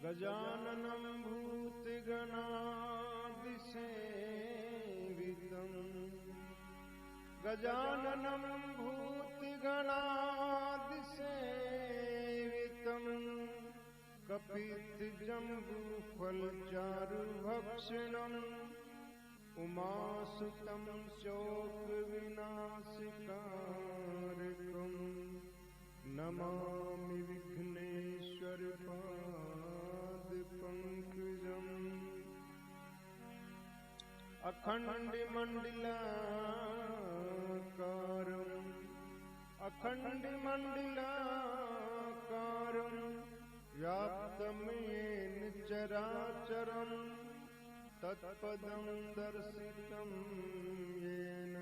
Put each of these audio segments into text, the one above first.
गजाननं भूतगणादिसेवितं गजाननं भूतगणादिसेवितं कपित्थजम्बूफलचारुभक्षणम् उमासुतं शोकविनाशकारकं नमामि विघ्नेश्वरपादपङ्कजम् अखण्डमण्डलाकारं व्याप्तं येन चराचरं तत्पदं दर्शितं येन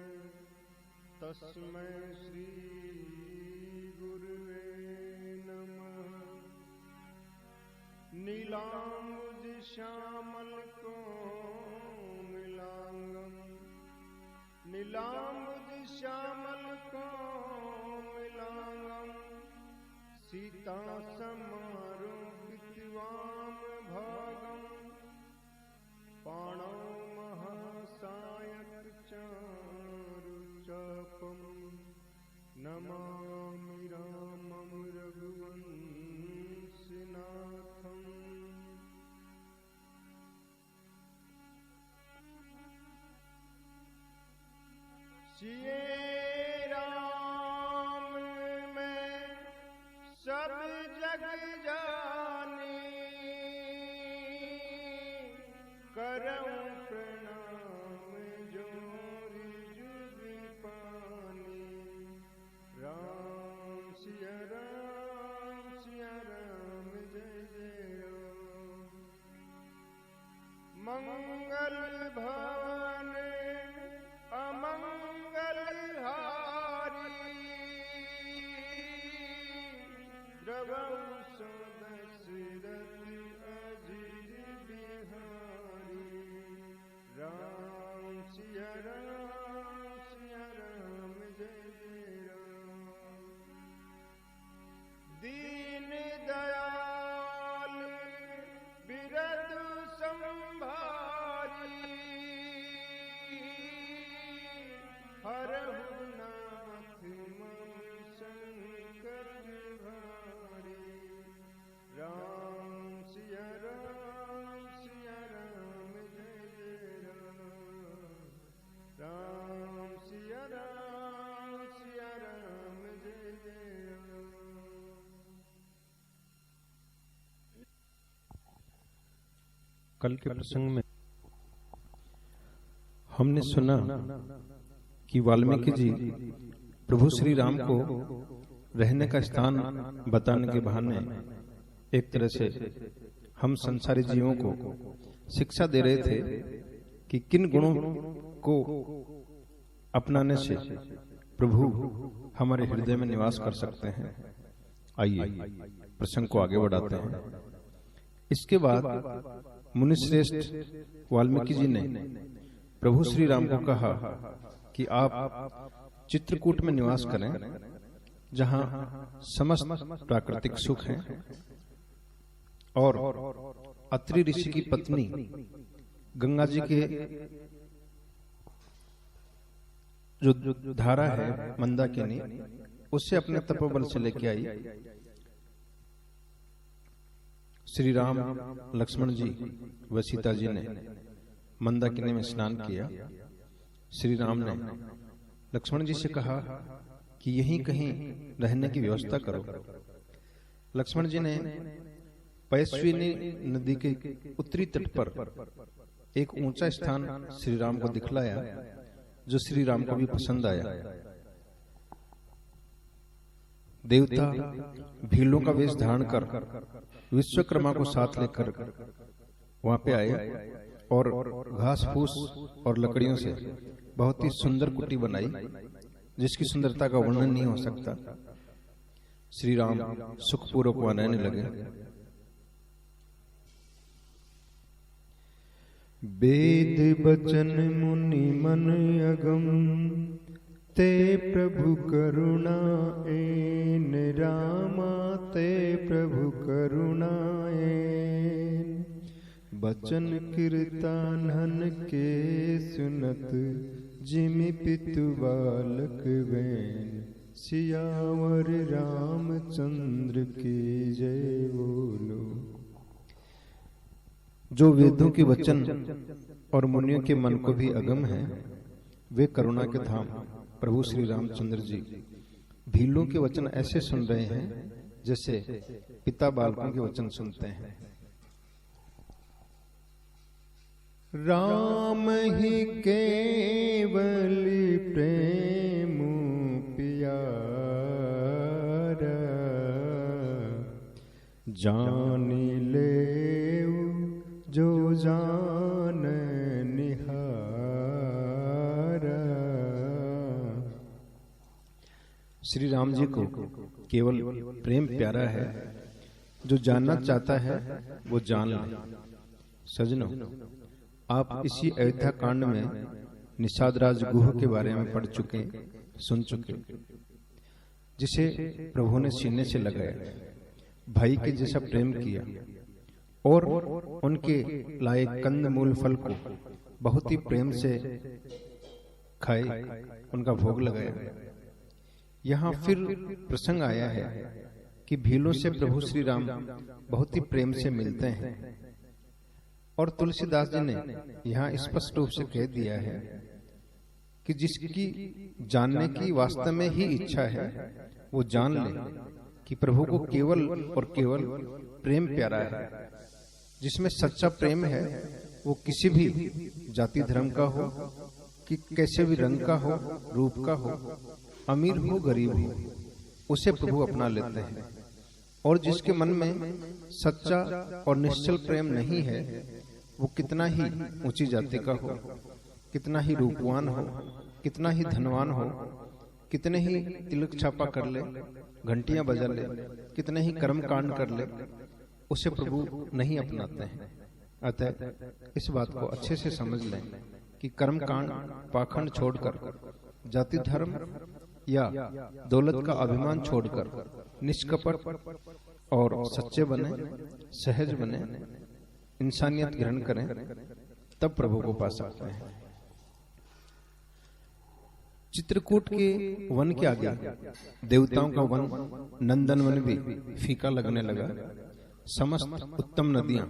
तस्मै श्री गुरुवे नमः। नीलाम्बुजश्यामलकोमलांगं नीलाम्बुजश्यामलकोमलांगं सीतासमारोपितवामभागं पाणौ महासायकचारुचापं नमामि रामं रघुवंशनाथम्। सिए राम मैं सब जग जानी करऊं प्रणाम जोरी जुग पानी। राम सिया राम जय जय राम। मंगल भवन अमंगल हारी द्रवौ दशरथ अजिर बिहारी। राम सिया राम जय जय राम। दीन दयाल बिरदु संभारी हरहु नाथ मम संकट भारी। राम सिया राम जय जय राम। राम सिया राम जय जय राम। कल के प्रसंग में हमने सुना कि वाल्मीकि जी प्रभु श्री राम को रहने का स्थान बताने के बहाने एक तरह से हम संसारी जीवों को शिक्षा दे रहे थे कि किन गुणों को अपनाने से प्रभु हमारे हृदय में निवास कर सकते हैं। आइए प्रसंग को आगे बढ़ाते हैं। इसके बाद मुनिश्रेष्ठ वाल्मीकि जी ने प्रभु श्री राम को कहा कि आप चित्रकूट में निवास करें, जहां समस्त प्राकृतिक सुख हैं और अत्रि ऋषि की पत्नी गंगा जी के जो धारा है मंदाकिनी, उससे अपने तपोबल से लेके आई। श्री राम लक्ष्मण जी व सीता जी ने मंदाकिनी में स्नान किया। श्री राम ने लक्ष्मण जी से कहा कि यहीं कहीं रहने की व्यवस्था करो। लक्ष्मण जी ने पयस्विनी नदी के उत्तरी तट पर एक ऊंचा स्थान श्री राम को दिखलाया, जो श्री राम को भी पसंद आया। देवता भीलों का वेश धारण कर विश्वकर्मा को साथ लेकर वहां पे आए और घास फूस और लकड़ियों से बहुत ही सुंदर कुटी बनाई, जिसकी सुंदरता का वर्णन नहीं हो सकता। श्री राम सुखपूर्वक वहां रहने लगे। वेद बचन मुनि मन अगम ते प्रभु करुणा एन रामा ते प्रभु करुणाए। बचन कीर्तन के सुनत जिमि पितु बालक बैन सियावर रामचंद्र की जय बोलो। जो वेदों के वचन और मुनियों के मन को भी अगम है, वे करुणा के धाम प्रभु श्री रामचंद्र जी भीलों के वचन ऐसे सुन रहे हैं जैसे पिता बालकों के वचन सुनते हैं। राम ही केवल प्रेम प्यारा, जान ले जो जान निहारा। श्री राम जी को केवल प्रेम प्यारा है, जो जानना चाहता है वो जान ले। सजनों, आप इसी अयोध्या कांड में निषाद राज गुह के बारे में पढ़ चुके, सुन चुके, जिसे प्रभु ने सीने से लगाया, भाई के जैसा प्रेम किया और उनके लाए कंद मूल फल को बहुत ही प्रेम से खाए, उनका भोग लगाया। यहाँ फिर प्रसंग आया है कि भीलों से प्रभु श्री राम बहुत ही प्रेम से मिलते हैं और तुलसीदास जी ने यहाँ स्पष्ट रूप से कह दिया है कि जिसकी जानने की वास्तव में ही इच्छा है वो जान ले कि प्रभु को केवल और केवल प्रेम प्यारा है। जिसमें सच्चा प्रेम है वो किसी भी जाति धर्म का हो, कि कैसे भी रंग का हो, रूप का हो, अमीर हो गरीब हो, उसे प्रभु अपना लेते हैं। और जिसके मन में सच्चा और निश्चल प्रेम नहीं है, वो कितना ही ऊंची जाति का हो, कितना ही रूपवान हो, कितना ही धनवान हो, कितने ही तिलक छापा कर ले, घंटियां बजा ले, कितने ही कर्म कांड कर ले, उसे प्रभु नहीं अपनाते हैं। अतः इस बात को अच्छे से समझ लें कि कर्म कांड पाखंड छोड़कर, जाति धर्म या दौलत का अभिमान छोड़कर निष्कपट और सच्चे बने, सहज बने, इंसानियत ग्रहण करें, तब प्रभु को पा सकते हैं। चित्रकूट के वन के आगे देवताओं का वन नंदन वन भी फीका लगने लगा। समस्त उत्तम नदियां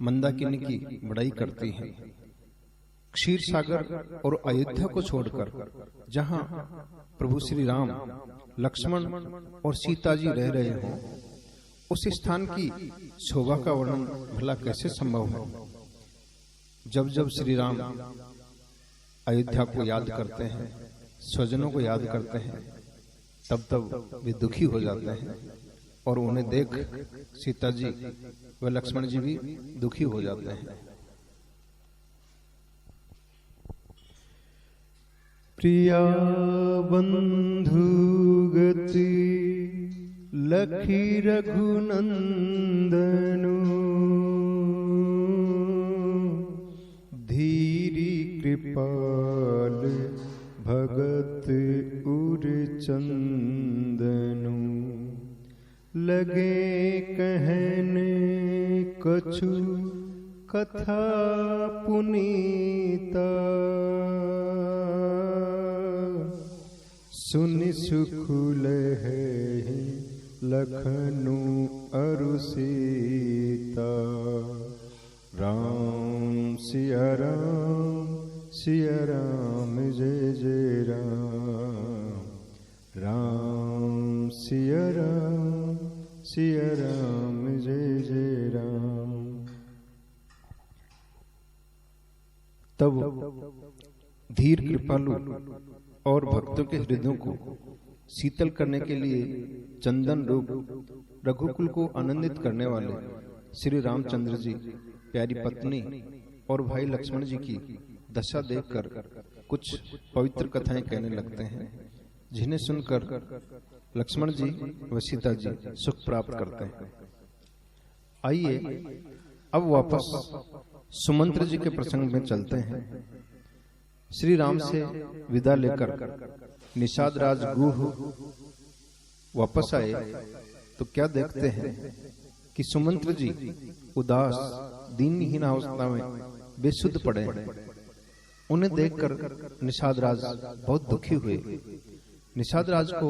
मंदाकिनी की बड़ाई करती हैं। क्षीर सागर और अयोध्या को छोड़कर जहां प्रभु श्री राम, लक्ष्मण और सीता जी रह रहे हों, उस स्थान की शोभा का वर्णन भला कैसे संभव है। जब जब श्री राम अयोध्या को याद करते हैं, स्वजनों को याद करते हैं, तब तब वे दुखी हो जाते हैं और उन्हें देख सीता जी व लक्ष्मण जी भी दुखी हो जाते हैं। प्रिया बंधु गति लखी रघुनंदनु, धीरी कृपाल भगत उर चंदनु। लगे कहने कछु कथा पुनीता, सुनि सुख लहे लखनु अरु सीता। राम सिया राम, सिया राम जय जय राम। राम सिया राम, सिया राम जय जय राम। तब धीर कृपालु और भक्तों के हृदयों को शीतल करने के लिए चंदन रूप रघुकुल को आनंदित करने वाले श्री रामचंद्र जी प्यारी पत्नी और भाई लक्ष्मण जी की दशा देखकर कुछ पवित्र कथाएं कहने लगते हैं, जिन्हें सुनकर लक्ष्मण जी व सीता जी सुख प्राप्त करते हैं। आइए अब वापस सुमंत्र जी के प्रसंग में चलते हैं। श्री राम से विदा लेकर निषाद राज गुह वापस आए तो क्या देखते हैं कि सुमंत्र जी उदास दीनहीन अवस्था में बेसुध पड़े। उन्हें देखकर निषाद राज बहुत दुखी हुए। निषाद राज को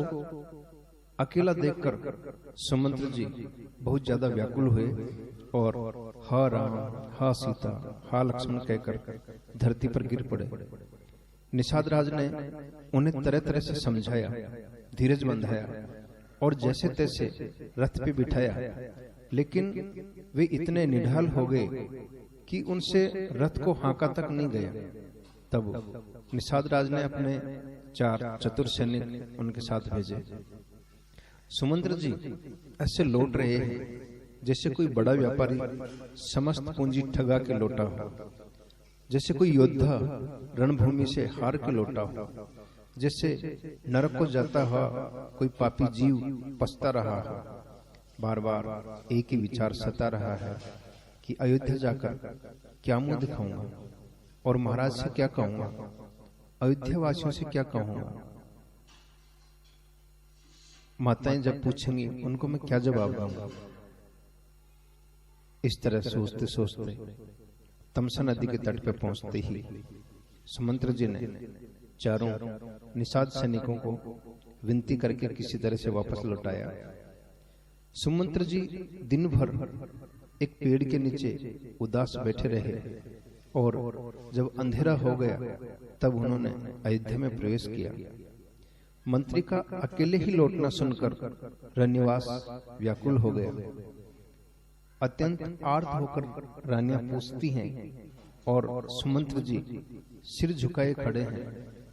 अकेला देखकर सुमंत्र जी बहुत ज्यादा व्याकुल हुए और हा राम, हा सीता, हा लक्ष्मण कहकर धरती पर गिर पड़े। निषाद राज ने उन्हें तरह तरह से समझाया, धीरज बंधाया और जैसे तैसे रथ पे बिठाया, लेकिन वे इतने निढाल हो गए कि उनसे रथ को हाँका तक नहीं गया। तब निषाद राज ने अपने 4 चतुर सैनिक उनके साथ भेजे। सुमंत्र जी ऐसे लौट रहे हैं जैसे कोई बड़ा व्यापारी समस्त पूंजी ठगा के लौटा हो, जैसे कोई योद्धा रणभूमि से हार के लौटा हो, जैसे नरक को जाता हुआ कोई पापी जीव पछता रहा हो। बार बार एक ही विचार सता रहा है कि अयोध्या जाकर क्या मुंह दिखाऊंगा और महाराज से क्या कहूंगा, अयोध्या वासियों से क्या कहूंगा। माताएं जब पूछेंगी उनको मैं क्या जवाब दूंगा। इस तरह सोचते सोचते तमसा नदी के तट पर पहुंचते ही सुमंत्र जी ने चारों निषाद सैनिकों को विनती करके किसी तरह से वापस लौटाया। सुमंत्र जी दिन भर एक पेड़ के नीचे उदास बैठे रहे और जब अंधेरा हो गया तब उन्होंने अयोध्या में प्रवेश किया। मंत्री का अकेले ही लौटना सुनकर रनिवास व्याकुल हो गया। अत्यंत आर्त होकर रानियां पूछती हैं और सुमंत्र जी सिर झुकाए खड़े हैं,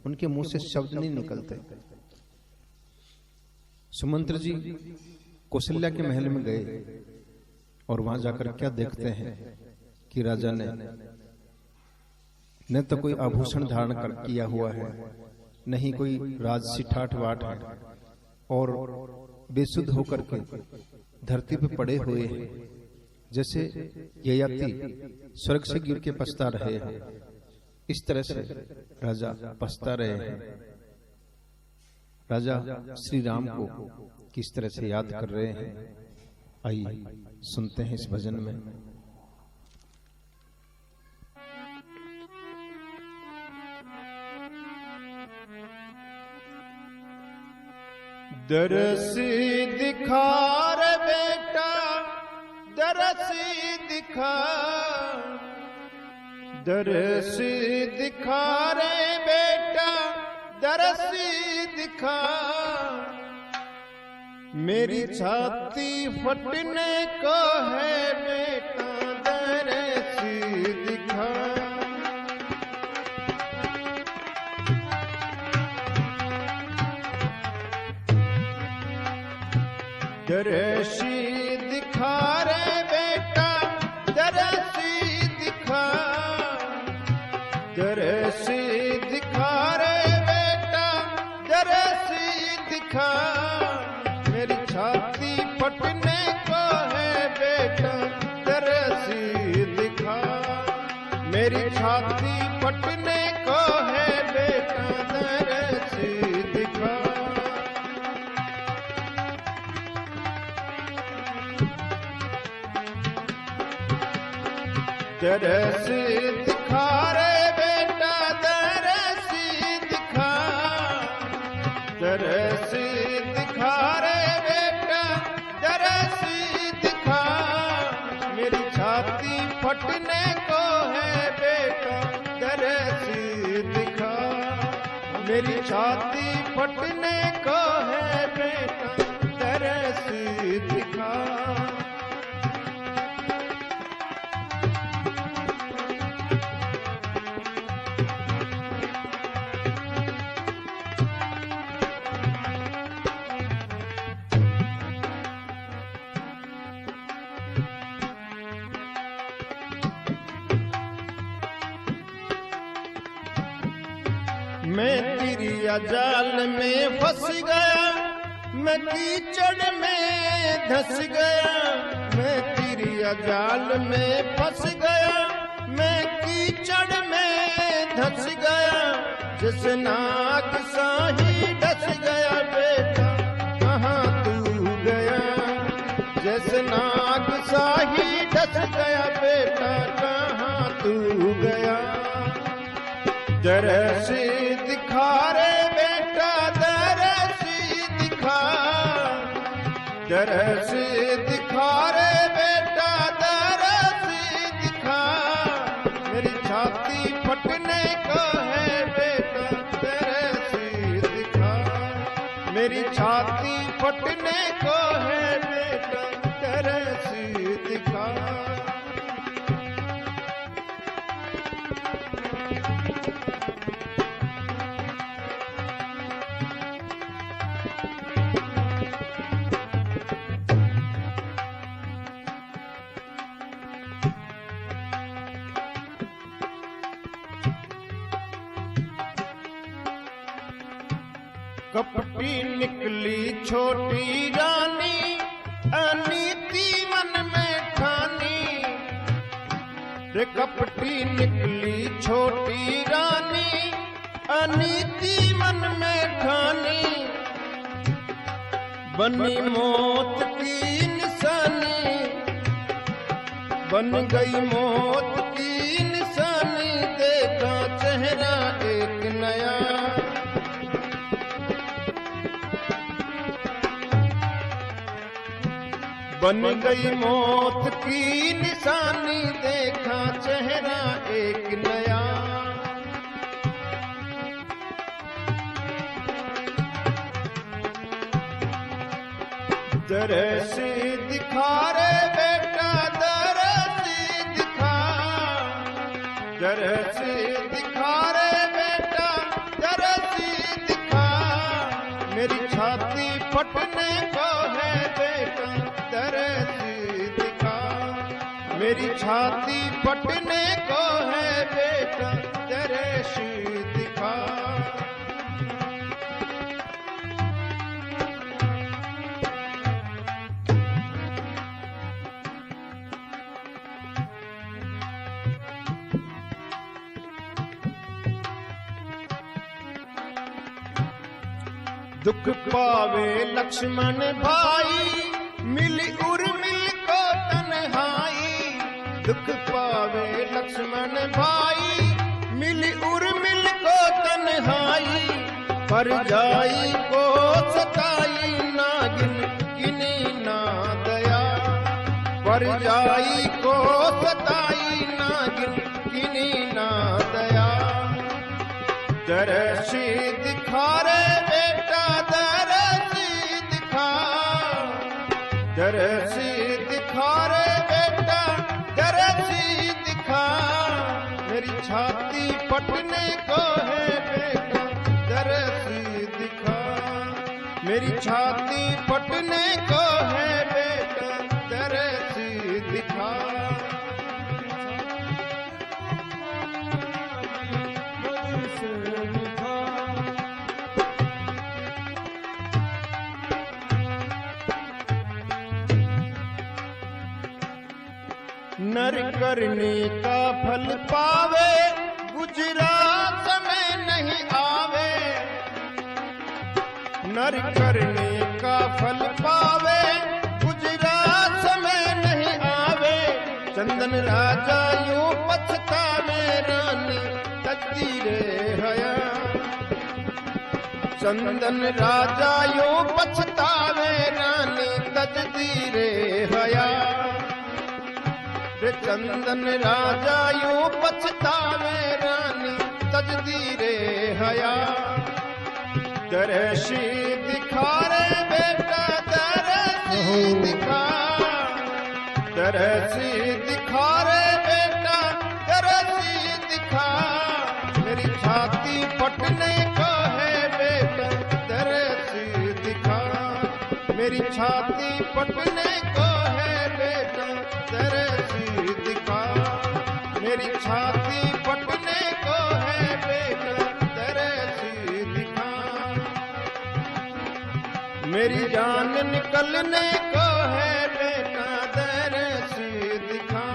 उनके मुंह से शब्द नहीं निकलते। सुमंत्र जी कौशल्या के महल में गए और वहां जाकर क्या देखते हैं कि राजा ने न तो कोई आभूषण धारण कर किया हुआ है, नहीं कोई राजसी ठाठ वाट है, और बेसुध होकर के धरती पे पड़े हुए हैं जैसे ययाति स्वर्ग से गिर के पछता रहे हैं। इस तरह से राजा पछता रहे हैं। राजा श्री राम को किस तरह से याद कर रहे हैं, आइए सुनते हैं इस भजन में। दरस दिखा रे बेटा, दरस दिखा, दरस दिखा रे बेटा, दरस दिखा। मेरी छाती फटने को है बेटा, दरस दिखा। दरसी दिखा रे बेटा, दरसी दिखा, दरसी दिखा रे बेटा, दरसी दिखा। मेरी छाती फटने को है बेटा, दरसी दिखा। मेरी छाती फटने को है बेटा, दरसी दिखा। दरस दिखा रे बेटा, दरस दिखा, दरस दिखा रे बेटा, दरस दिखा। मेरी छाती फटने को है बेटा, दरस दिखा। मेरी छाती फटने को है बेटा, दरस दिखा। मैं तिरिया जाल में फंस गया, मैं कीचड़ में धंस गया। मैं तिरिया जाल में फंस गया, मैं कीचड़ में धंस गया। जिस नाग साही डस गया बेटा, कहाँ तू गया। जिस नाग दरस दिखा रे बेटा दरस दिखा, मेरी छाती फटने को है बेटा दरस दिखा, मेरी छाती फटने को है बेटा दरस दिखा। कपटी निकली छोटी रानी, अनीति मन में ठानी, रे कपटी निकली छोटी रानी, अनीति मन में ठानी, बनी मौत की निशानी, बन गई मौत की निशानी, देखा चेहरा एक नया, बन गई मौत की निशानी, देखा चेहरा एक नया। दरस दिखा रे बेटा दरस दिखा, दरस दिखा रे बेटा दरस दिखा, मेरी छाती फटने को है बेटा दरस दिखा, मेरी छाती फटने को है बेटा दरस दिखा। दुख पावे लक्ष्मण भाई, मिली उर्मिल को तन्हाई, दुख पावे लक्ष्मण भाई, मिली उर्मिल को तन्हाई, पर जाई को सताई नागिन किनी ना दया, पर जाई को सताई नागिन किनी ना दया। दरस दिखा रे बेटा दरस दिखा, दरस दिखा रे बेटा दरस दिखा, मेरी छाती फटने को है बेटा दरस दिखा, मेरी छाती फटने को है बेटा दरस दिखा। नर करने का फल पावे, गुजरात में नहीं आवे, नर करने का फल पावे, गुजरात में नहीं आवे, चंदन राजा यूं पछतावे रानी तकदीरे हया, चंदन राजा यूं पछतावे रानी तकदीरे हया, चंदन राजा यूं पछतावे रानी तकदीरे हया। दरस दिखा रे बेटा दरस दिखा, दरस दिखा रे बेटा दरस दिखा, मेरी छाती फटने को है बेटा दरस दिखा, मेरी छाती फटने को है बेटा दरस दिखा, मेरी छाती फटने को है बेटा दरस दिखा, मेरी जान निकलने को है बेटा दरस दिखा,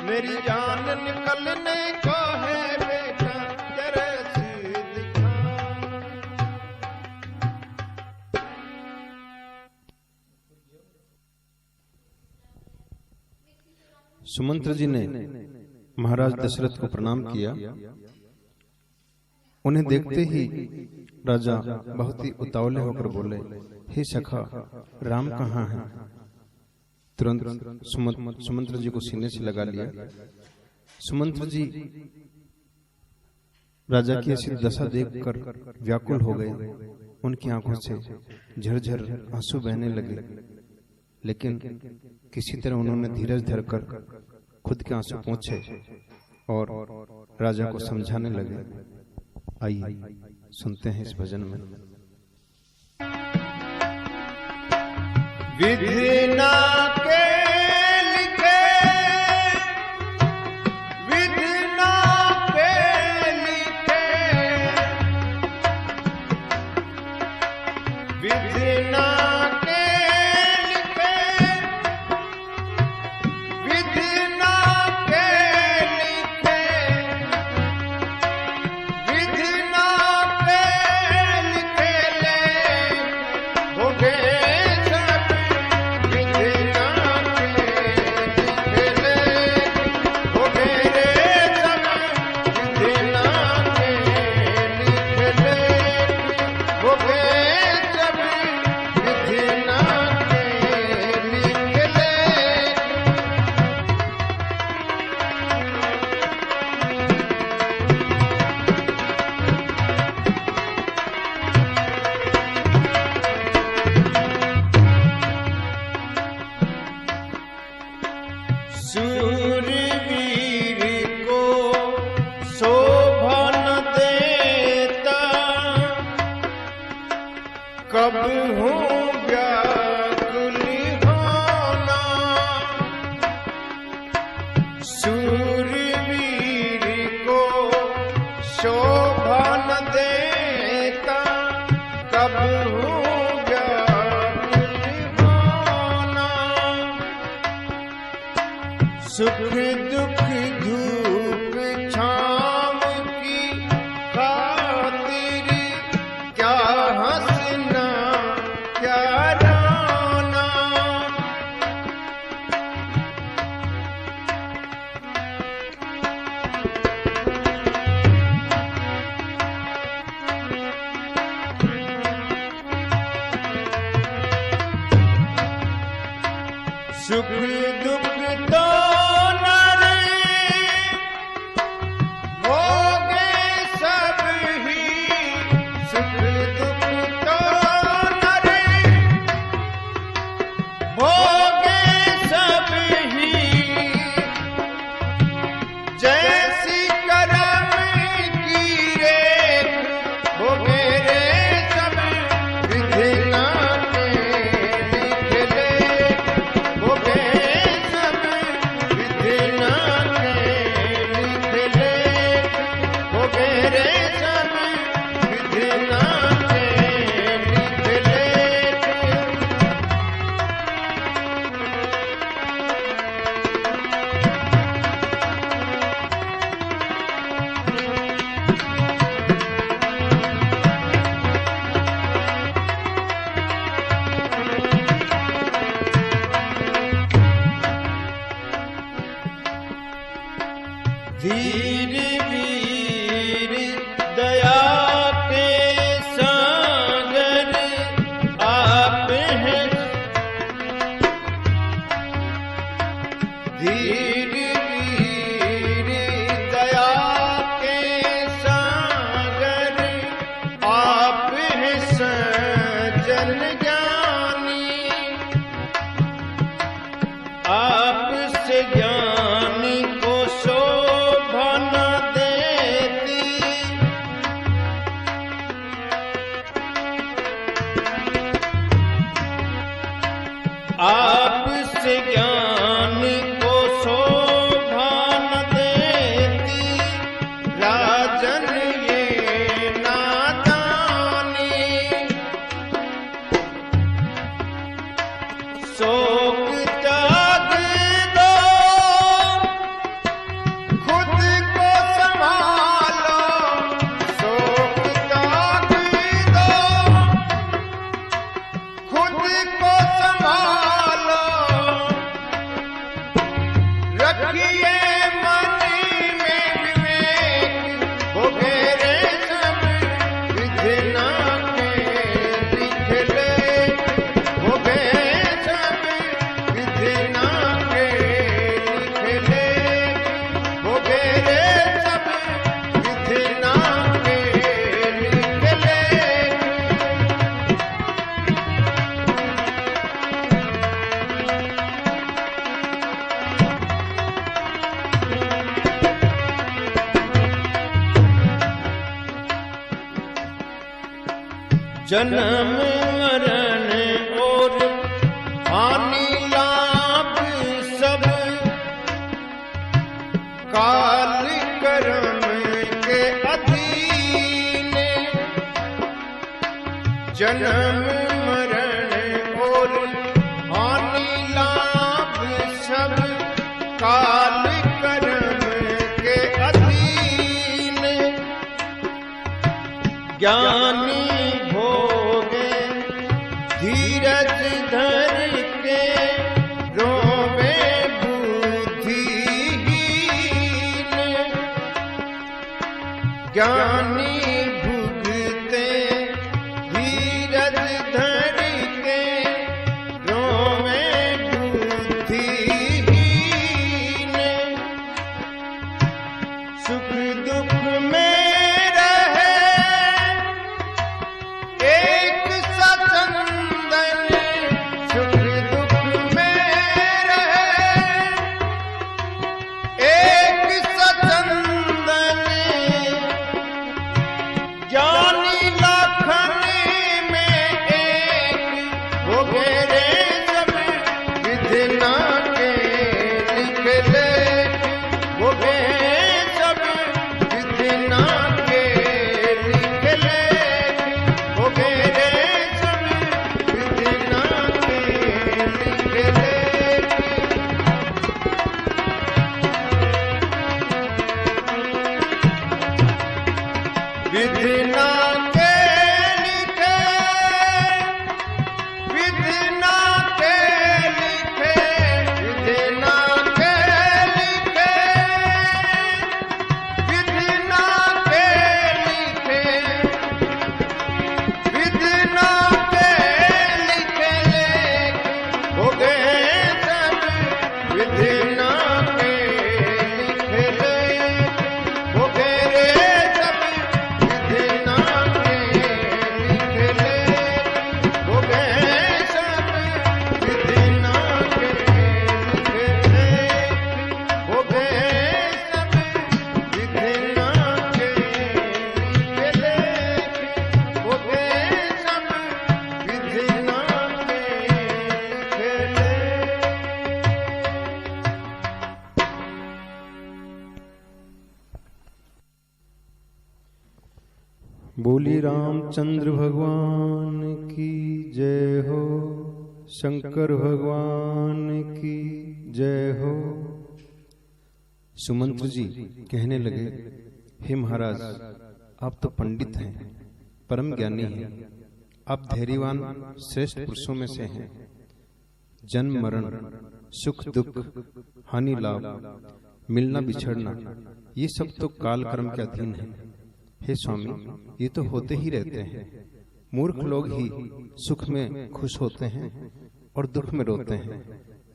मेरी जान निकलने को है बेटा दरस दिखा। सुमंत्र जी ने महाराज दशरथ को प्रणाम किया उन्हें देखते ही राजा बहुत ही उतावले होकर बोले, हे सखा, राम कहाँ है? तुरंत सुमंत्र जी को सीने से लगा लिया। सुमंत्र जी राजा की ऐसी दशा देखकर व्याकुल हो गए। उनकी आंखों से झरझर आंसू बहने लगे, लेकिन किसी तरह उन्होंने धीरज धरकर खुद के आंसू पोंछे और राजा को समझाने लगे। आइए सुनते हैं इस भजन में। विधि ना के लिखे, विधि ना के लिखे, विधि ना के लिखे, विधि ना के लिखे, विधि ना के लिखे ले भोगे कब हूँ व्याकुली होना, शूरवीर को शोभा न देता, कब हूँ व्याकुली होना, सुख दुख धूप छाँव की खातिर क्या हंसना क्या रोना, सुख दुख तो धीर वीर दया के सागर आप हैं, धीर वीर दया के सागर आप हैं, सजन ज्ञानी आपसे ज्ञानी को आपसे ज्ञान को शोभा न देती, राजन ये नादानी, शोक त्याग दो खुद को संभालो, शोक त्याग दो खुद को संभालो, रखिए मन में विवेक, भोगेरे सब जन्म मरण और हानि लाभ सब काल कर्म के अधीन। जन्म मरण और हानि लाभ सब काल कर्म के अधीन। ज्ञानी भोगे धीरज धर के रोवे बुद्धिहीन। ज्ञानी भुगते धीरज धर के रोवे बुद्धिहीन। सुख दुख में रहे एक सचंदन। सुख दुख में रहे एक सचंदन। ज्ञानी लाखन में एक भोगे रे सब विधना के लिख ले। भोगे सब विधना के लिख ले। भोगे रे सब विधना के लिख ले। विधना के लिखे विधना के लिखे विधना के लिखे विधना के लिखे विधना के लिखे लेख हो गए सब विधना के लिखे लेख हो गए रे सब विधना के लिखे लेख हो गए सब विधना के लिखे लेख हो गए सब विधना के लिखे लेख हो गए सब विधना के लिखे लेख। बोली रामचंद्र भगवान की जय हो। शंकर भगवान की जय हो। सुमंत्र जी कहने लगे, हे महाराज, आप तो पंडित हैं, परम ज्ञानी हैं, आप धैर्यवान श्रेष्ठ पुरुषों में से हैं। जन्म मरण, सुख दुख, हानि लाभ, मिलना बिछड़ना, ये सब तो काल कर्म के अधीन है। हे स्वामी, ये तो होते ही रहते हैं। मूर्ख लोग ही सुख में खुश होते हैं और दुख में रोते हैं।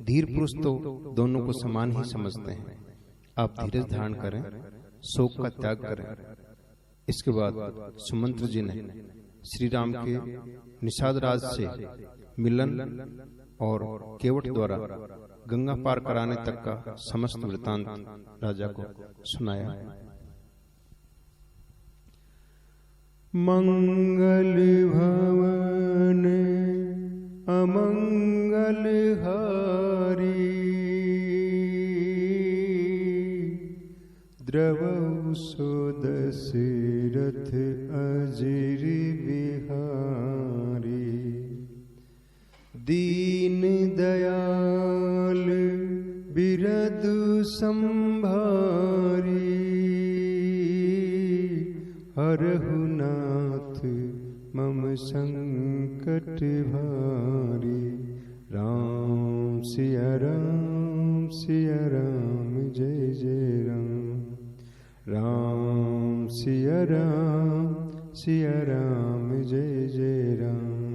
धीर पुरुष तो दोनों को समान ही समझते हैं। आप धीरज धारण करें, शोक का त्याग करें। इसके बाद सुमंत्र जी ने श्री राम के निषाद राज से मिलन और केवट द्वारा गंगा पार कराने तक का समस्त वृतांत राजा को सुनाया। मंगल भवन अमंगल हारी। द्रवौ सो दशरथ अजिर बिहारी। दीन दयाल बिरदु संभारी। हरहु नाथ मम संकट भारी। राम सिया राम जय जय राम। राम सिया राम जय जय राम।